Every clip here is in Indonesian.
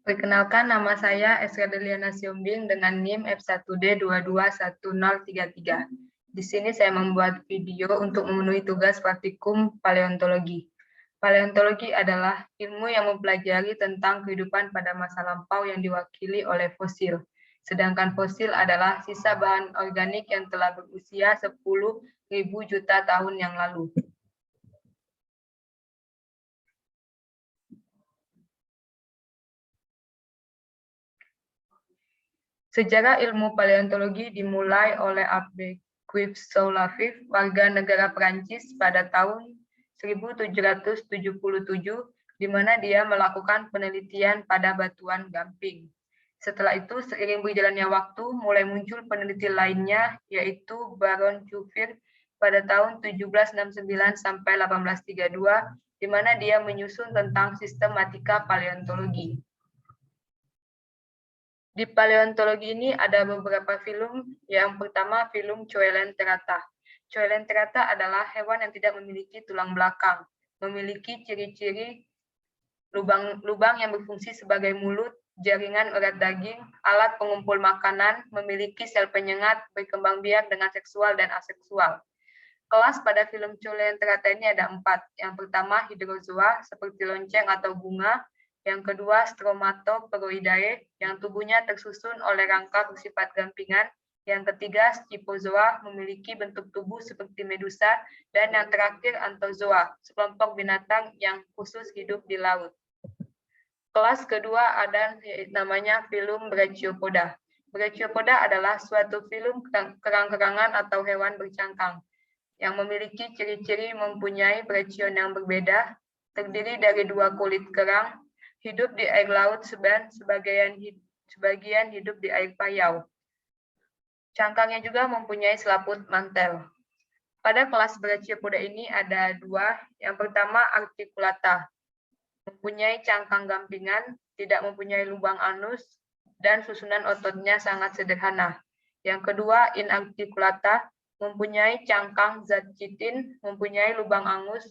Perkenalkan, nama saya Esra Deliana Siombing dengan NIM F1D221033. Di sini saya membuat video untuk memenuhi tugas praktikum paleontologi. Paleontologi adalah ilmu yang mempelajari tentang kehidupan pada masa lampau yang diwakili oleh fosil. Sedangkan fosil adalah sisa bahan organik yang telah berusia 10.000 juta tahun yang lalu. Sejarah ilmu paleontologi dimulai oleh Albert Soulafiv, warga negara Perancis pada tahun 1777, di mana dia melakukan penelitian pada batuan gamping. Setelah itu, seiring berjalannya waktu, mulai muncul peneliti lainnya, yaitu Baron Cuvier pada tahun 1769 sampai 1832, di mana dia menyusun tentang sistematika paleontologi. Di paleontologi ini ada beberapa film. Yang pertama, film Coelenterata. Coelenterata adalah hewan yang tidak memiliki tulang belakang, memiliki ciri-ciri lubang yang berfungsi sebagai mulut, jaringan urat daging, alat pengumpul makanan, memiliki sel penyengat, berkembang biak dengan seksual dan aseksual. Kelas pada film Coelenterata ini ada 4. Yang pertama, hydrozoa, seperti lonceng atau bunga. Yang kedua, Stromatoporoidae, yang tubuhnya tersusun oleh rangka bersifat gampingan. Yang ketiga, Scyphozoa, memiliki bentuk tubuh seperti medusa. Dan yang terakhir, Anthozoa, sekelompok binatang yang khusus hidup di laut. Kelas kedua ada namanya film Brachiopoda. Brachiopoda adalah suatu film kerang-kerangan atau hewan bercangkang yang memiliki ciri-ciri mempunyai brachion yang berbeda, terdiri dari 2 kulit kerang, hidup di air laut, sebagian hidup di air payau. Cangkangnya juga mempunyai selaput mantel. Pada kelas Brachiopoda ini ada 2. Yang pertama, Articulata, mempunyai cangkang gampingan, tidak mempunyai lubang anus, dan susunan ototnya sangat sederhana. Yang kedua, Inarticulata, mempunyai cangkang zat chitin, mempunyai lubang anus,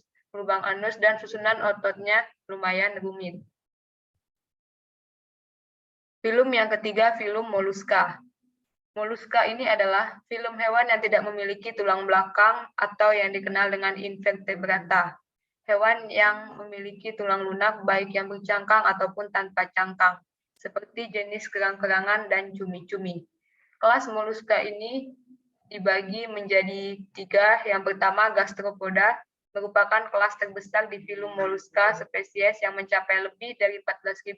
dan susunan ototnya lumayan rumit. Film yang ketiga, film Moluska. Moluska ini adalah film hewan yang tidak memiliki tulang belakang atau yang dikenal dengan invertebrata. Hewan yang memiliki tulang lunak baik yang bercangkang ataupun tanpa cangkang, seperti jenis kerang-kerangan dan cumi-cumi. Kelas Moluska ini dibagi menjadi 3. Yang pertama, Gastropoda, merupakan kelas terbesar di film Moluska spesies yang mencapai lebih dari 14.000.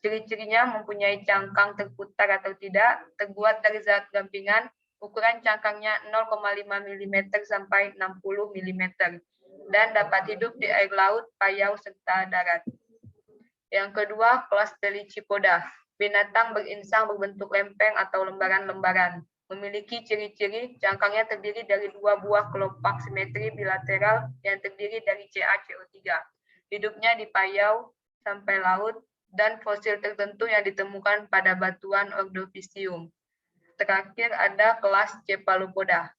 Ciri-cirinya mempunyai cangkang terputar atau tidak, terbuat dari zat gampingan, ukuran cangkangnya 0,5 mm sampai 60 mm, dan dapat hidup di air laut, payau, serta darat. Yang kedua, kelas Delichipoda, binatang berinsang berbentuk lempeng atau lembaran-lembaran. Memiliki ciri-ciri cangkangnya terdiri dari 2 buah kelopak simetri bilateral yang terdiri dari CaCO3. Hidupnya di payau sampai laut, dan fosil tertentu yang ditemukan pada batuan Ordovicium. Terakhir ada kelas Cephalopoda,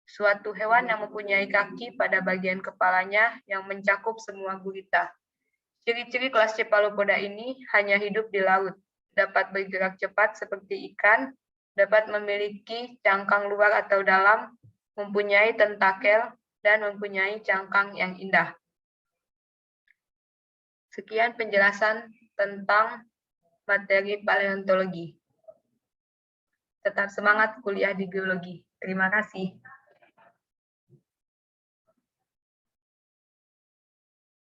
suatu hewan yang mempunyai kaki pada bagian kepalanya yang mencakup semua gurita. Ciri-ciri kelas Cephalopoda ini hanya hidup di laut, dapat bergerak cepat seperti ikan, dapat memiliki cangkang luar atau dalam, mempunyai tentakel, dan mempunyai cangkang yang indah. Sekian penjelasan tentang materi paleontologi. Tetap semangat kuliah di geologi. Terima kasih.